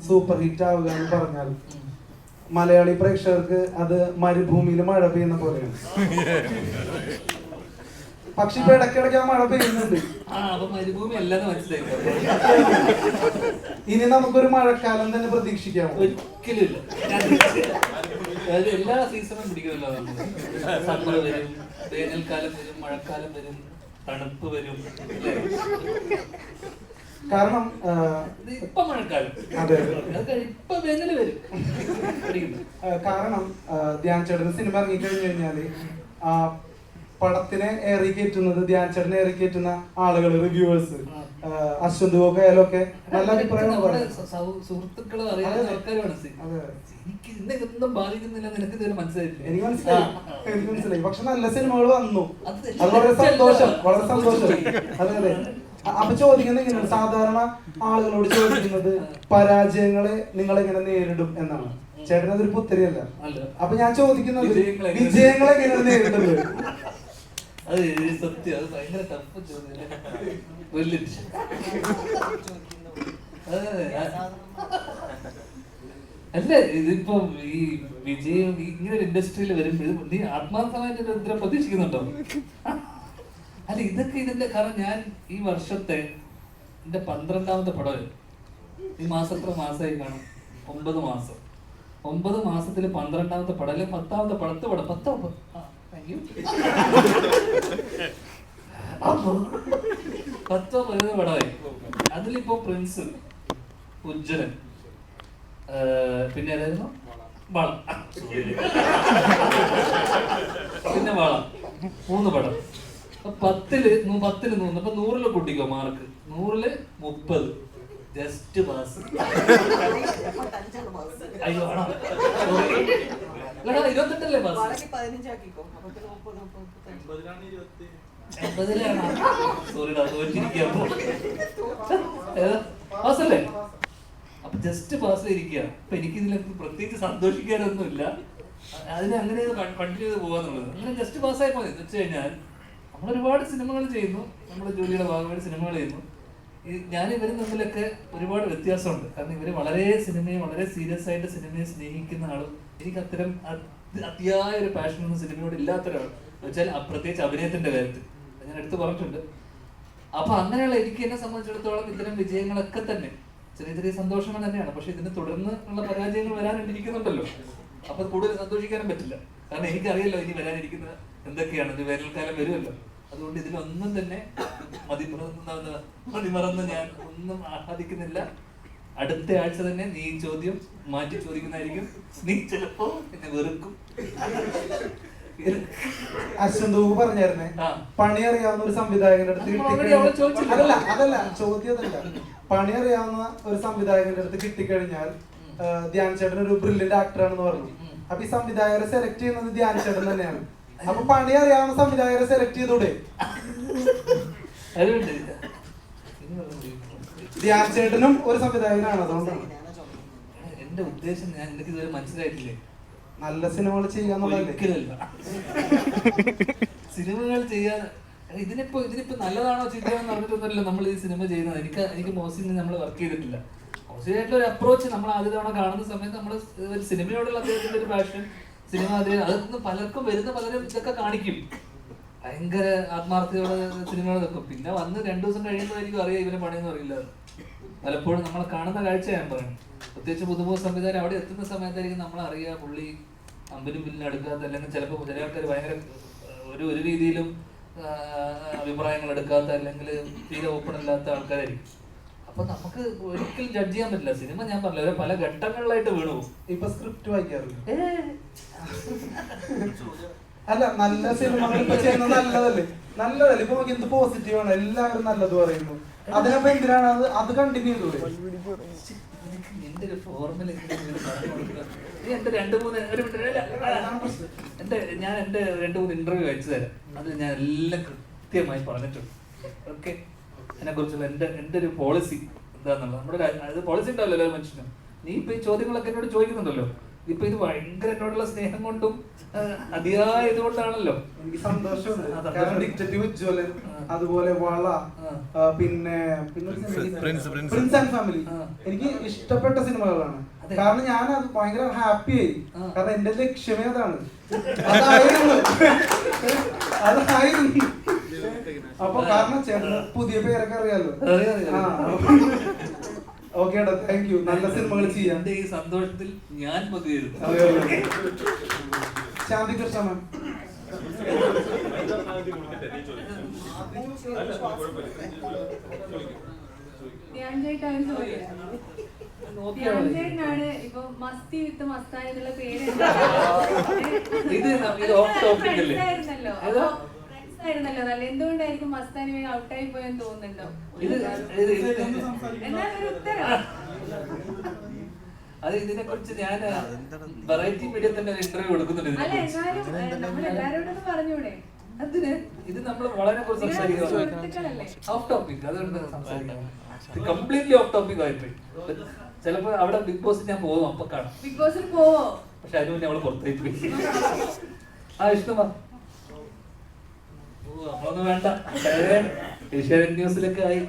Super hit ആവുക എന്ന് പറഞ്ഞാൽ മലയാളി പ്രേക്ഷകർക്ക് അത് മരുഭൂമിയിൽ മഴ പെയ്യുന്ന പോലെയാണ്. പക്ഷെ ഇപ്പൊ ഇടയ്ക്കിടയ്ക്ക് ആ മഴ പെയ്യുന്നുണ്ട്. ഇനി നമുക്കൊരു മഴക്കാലം തന്നെ പ്രതീക്ഷിക്കാം. ഒരിക്കലും ഇല്ല. എല്ലാ സീസണും പിടിക്കുമല്ലോ. സമ്മർ വരും, വേനൽക്കാലം വരും, മഴക്കാലം വരും, തണുപ്പ് വരും. കാരണം ഇപ്പൊ മഴക്കാലം, അതെ, ഇപ്പൊ വേനൽ വരും. കാരണം ധ്യാൻ ചേട്ടന് സിനിമ ഇറങ്ങിക്കഴിഞ്ഞു കഴിഞ്ഞാല് പടത്തിനെ ഏറി കയറ്റുന്നത്, ധ്യാൻ ചേട്ടനെ ഏറി കയറ്റുന്ന ആളുകൾ, റിവ്യൂവേഴ്സ്, അശ്വന്ത് ഒക്കെ നല്ല അഭിപ്രായമാണ്. സുഹൃത്തുക്കളെ അറിയാവുന്ന ആൾക്കാരാണ്. എനിക്ക് ഇന്നൊന്നും ബാധിക്കുന്നില്ല, നിനക്ക് ഇതുവരെ മനസ്സിലായില്ല. എനിക്ക് മനസ്സിലായി. പക്ഷെ നല്ല സിനിമകൾ വന്നു, അത് വളരെ സന്തോഷം, വളരെ സന്തോഷം. അതെ അതെ. അപ്പൊ ചോദിക്കുന്നത് എങ്ങനെയാണ്, സാധാരണ ആളുകളോട് ചോദിക്കുന്നത് പരാജയങ്ങളെ നിങ്ങൾ എങ്ങനെ നേരിടും എന്നാണ്. ചേട്ടൻ അതൊരു പുത്തരിയല്ല. അപ്പൊ ഞാൻ ചോദിക്കുന്നത് വിജയങ്ങളെ എങ്ങനെയാണ് നേരിടുന്നത്. അത് സത്യം, അത് ഭയങ്കര ടഫ് ചോദ്യം. അല്ല, ഇതിപ്പോ ഈ വിജയം ഇങ്ങനെ ഒരു ഇൻഡസ്ട്രിയിൽ വരുമ്പോൾ നീ ആത്മാർത്ഥമായിട്ട് ഉത്തരം പ്രതീക്ഷിക്കുന്നുണ്ടോ? അല്ല, ഇതൊക്കെ ഇതിന്റെ കാരണം ഞാൻ ഈ വർഷത്തെ എന്റെ 12ാമത്തെ പടം. ഈ മാസം എത്ര മാസമായി കാണും? 9 മാസം. 9 മാസത്തില് 12ാമത്തെ പടം, അല്ലെ 10ാമത്തെ പടത്ത് പടം. 10 പടമായി. അതിലിപ്പോ പ്രിൻസ്, ഉജ്ജ്വലൻ, പിന്നെ ഏതായിരുന്നു, വളം, പിന്നെ വളം, 3 പടം. 10ല് 100. അപ്പൊ 100ല് കൂട്ടിക്കോ മാർക്ക്. 100ല് 30. Just pass. അയ്യോ, 28 പാസ്. 80ലാണ്. സോറിടാ, തോറ്റിരിക്കുക. പാസല്ലേ? അപ്പൊ ജസ്റ്റ് പാസ് ഇരിക്കുക. അപ്പൊ എനിക്കിതിലൊക്കെ പ്രത്യേകിച്ച് സന്തോഷിക്കാനൊന്നുമില്ല. അതിനെ അങ്ങനെ കണ്ടിന്യൂ ചെയ്ത് പോകാന്നുള്ളത്. അങ്ങനെ ജസ്റ്റ് പാസ്സായി പോയി എന്ന് വെച്ച് കഴിഞ്ഞാൽ നമ്മൾ ഒരുപാട് സിനിമകൾ ചെയ്യുന്നു, നമ്മുടെ ജോലിയുടെ ഭാഗമായിട്ട് സിനിമകൾ ചെയ്യുന്നു. ഞാൻ ഇവരും തമ്മിലൊക്കെ ഒരുപാട് വ്യത്യാസമുണ്ട്. കാരണം ഇവര് വളരെ സിനിമയെ വളരെ സീരിയസ് ആയിട്ട് സിനിമയെ സ്നേഹിക്കുന്ന ആളും എനിക്ക് അത്തരം അതിയായ ഒരു പാഷനൊന്നും സിനിമയോട് ഇല്ലാത്ത ഒരാൾ വെച്ചാൽ, പ്രത്യേകിച്ച് അഭിനയത്തിന്റെ കാര്യത്തിൽ ഞാൻ എടുത്തു പറഞ്ഞിട്ടുണ്ട്. അപ്പൊ അങ്ങനെയുള്ള എനിക്ക് എന്നെ സംബന്ധിച്ചിടത്തോളം ഇത്തരം വിജയങ്ങളൊക്കെ തന്നെ ചെറിയ ചെറിയ സന്തോഷങ്ങൾ തന്നെയാണ്. പക്ഷെ ഇതിന് തുടർന്ന് ഉള്ള പരാജയങ്ങൾ വരാനിരിക്കുന്നുണ്ടല്ലോ. അപ്പൊ കൂടുതൽ സന്തോഷിക്കാനും പറ്റില്ല. കാരണം എനിക്കറിയല്ലോ ഇനി വരാനിരിക്കുന്ന എന്തൊക്കെയാണ്. ഇത് വേനൽക്കാലം വരുമല്ലോ. അതുകൊണ്ട് ഇതിലൊന്നും തന്നെ മതിമറന്ന് ഞാൻ ഒന്നും ആഹ്ലാദിക്കുന്നില്ല. അടുത്ത ആഴ്ച തന്നെ നീ ചോദ്യം മാറ്റി ചോദിക്കുന്നതായിരിക്കും. നീ ചിലപ്പോ എന്നെ വെറുക്കും. അശ്വന്ത് പറഞ്ഞായിരുന്നേ, പണി അറിയാവുന്ന ഒരു സംവിധായകന്റെ അടുത്ത് അതല്ല ചോദ്യം അതല്ല, പണി അറിയാവുന്ന ഒരു സംവിധായകന്റെ അടുത്ത് കിട്ടിക്കഴിഞ്ഞാൽ ധ്യാൻ ചേട്ടൻ ഒരു ബ്രില്യന്റ് ആക്ടറാണെന്ന് പറഞ്ഞു. അപ്പൊ ഈ സംവിധായകരെ സെലക്ട് ചെയ്യുന്നത് ധ്യാൻ ചേട്ടൻ തന്നെയാണ്. അപ്പൊ പണി അറിയാവുന്ന സംവിധായകരെ സെലക്ട് ചെയ്തൂടെ? ധ്യാൻ ചേട്ടനും ഒരു സംവിധായകനാണ്, അതുകൊണ്ടാണ്. എന്റെ ഉദ്ദേശം ഞാൻ എനിക്ക് ഇതുവരെ മനസ്സിലായിട്ടില്ലേ. നല്ല സിനിമകൾ ചെയ്യാന്നുള്ളതല്ല. സിനിമകൾ ചെയ്യാൻ ഇതിനിപ്പോ നല്ലതാണോ ചീത്തയാണെന്ന് പറഞ്ഞിട്ടൊന്നുമല്ല നമ്മൾ ഈ സിനിമ ചെയ്യുന്നത്. എനിക്ക് മോസിന് നമ്മൾ വർക്ക് ചെയ്തിട്ടില്ല. മോസിനായിട്ടുള്ള ഒരു അപ്രോച്ച് നമ്മൾ ആദ്യ തവണ കാണുന്ന സമയത്ത് നമ്മൾ ഒരു സിനിമയോടുള്ള അദ്ദേഹത്തിന്റെ ഒരു പാഷൻ, സിനിമ അതൊന്ന് പലർക്കും പലരും ഇതൊക്കെ കാണിക്കും. ഭയങ്കര ആത്മാർത്ഥതയോടെ സിനിമകൾ വെക്കും. പിന്നെ വന്ന് 2 ദിവസം കഴിയുമ്പോഴായിരിക്കും അറിയാം ഇവരെ പണിയൊന്നും അറിയില്ല. പലപ്പോഴും നമ്മൾ കാണുന്ന കാഴ്ച ഞാൻ പറയണം. പ്രത്യേകിച്ച് പുതുമുഖ സംവിധാനം അവിടെ എത്തുന്ന സമയത്തായിരിക്കും നമ്മൾ അറിയുക പുള്ളി അമ്പലും ബില്ലിനും അടുക്കാത്ത, അല്ലെങ്കിൽ ചിലപ്പോൾ ചില ആൾക്കാർ ഭയങ്കര ഒരു രീതിയിലും അഭിപ്രായങ്ങൾ എടുക്കാത്ത, അല്ലെങ്കിൽ തീരെ ഓപ്പൺ അല്ലാത്ത ആൾക്കാരായിരിക്കും. അപ്പൊ നമുക്ക് ഒരിക്കലും ജഡ്ജ് ചെയ്യാൻ പറ്റില്ല. സിനിമ ഞാൻ പറഞ്ഞില്ല, പല ഘട്ടങ്ങളിലായിട്ട് വീണു. ഇപ്പൊ സ്ക്രിപ്റ്റ് വായിക്കാറില്ല. അല്ല, നല്ല സിനിമകൾ ഇപ്പൊ ചെയ്യുന്നത് നല്ലതല്ലേ. ഇപ്പൊ നമുക്ക് എന്ത് പോസിറ്റീവ് ആണ്, എല്ലാവരും നല്ലത് പറയുന്നു. അതിനപ്പോ എന്തിനാണ് അത് കണ്ടിന്യൂ ചെയ്തത്? എന്റെ ഒരു ഫോർമുല ഞാൻ എന്റെ 2-3 ഇന്റർവ്യൂ അയച്ചു തരാം. അത് ഞാൻ എല്ലാം കൃത്യമായി പറഞ്ഞിട്ടുണ്ട്. ഓക്കെ, അതിനെ കുറിച്ചുള്ള എന്റെ ഒരു പോളിസി എന്താന്നുള്ളത്. നമ്മുടെ പോളിസി ഉണ്ടാവല്ലോ എല്ലാ മനുഷ്യനും. നീ ഇപ്പൊ ഈ ചോദ്യങ്ങളൊക്കെ എന്നോട് ചോദിക്കുന്നുണ്ടല്ലോ, ഇപ്പൊ ഇത് ഭയങ്കര എന്നോടുള്ള സ്നേഹം കൊണ്ടും അതിയായ ഇതുകൊണ്ടാണല്ലോ. എനിക്ക് സന്തോഷമുണ്ട്. കാരണം ഡിറ്റക്റ്റീവ് ഉജ്ജ്വലൻ, അതുപോലെ വള, പിന്നെ പ്രിൻസ് ആൻഡ് ഫാമിലി എനിക്ക് ഇഷ്ടപ്പെട്ട സിനിമകളാണ്. കാരണം ഞാൻ അത് ഭയങ്കര ഹാപ്പി ആയി. കാരണം എന്റെ ലക്ഷ്യമേ അതാണ്. അതായിരുന്നു. അപ്പൊ കാരണം ചേട്ടന് പുതിയ പേരൊക്കെ അറിയാലോ. ഓക്കെ ഏട്ടാ, താങ്ക് യു. നല്ല സിനിമകൾ ചെയ്യാം. ഈ സന്തോഷത്തിൽ ഞാൻ പങ്കുചേരുന്നു. ശാന്തി കൃഷ്ണ മാം. ാണ് ഇപ്പൊ മസ്തി വിത്ത് മസ്താൻ എന്നുള്ള പേര് ആയിരുന്നല്ലോ നല്ല. എന്തുകൊണ്ടായിരിക്കും മസ്താനി വേഗം ഔട്ടായി പോയെന്ന് തോന്നുന്നുണ്ടോ? എന്നാലും ഉത്തരം അത് ഇതിനെ കുറിച്ച് ഞാൻ വെറൈറ്റി മീഡിയ തന്നെ ഇന്റർവ്യൂ കൊടുക്കുന്നുണ്ട്. അല്ല എന്നാലും നമ്മൾ എല്ലാരോടും പറഞ്ഞൂടെ? അതിന് ഇത് നമ്മൾ വളരെ കുറച്ച് സംസാരിക്കുന്നത് ഓഫ് ടോപ്പിക്, അതുകൊണ്ട് സംസാരിക്കാം. കംപ്ലീറ്റ്ലി ഓഫ് ടോപ്പിക് ആയിപ്പോയി. ചിലപ്പോ അവിടെ ബിഗ് ബോസ് ഞാൻ പോകും, അപ്പൊ കാണാം. ബിഗ് ബോസിൽ പോവോ? പക്ഷെ അതിന് മുന്നേ അവള് പുറത്തേക്ക് പോയി. ആ ഇഷ്ടമാ നമ്മളൊന്നും വേണ്ട. ഏഷ്യാനെറ്റ് ന്യൂസിലൊക്കെ ആയി.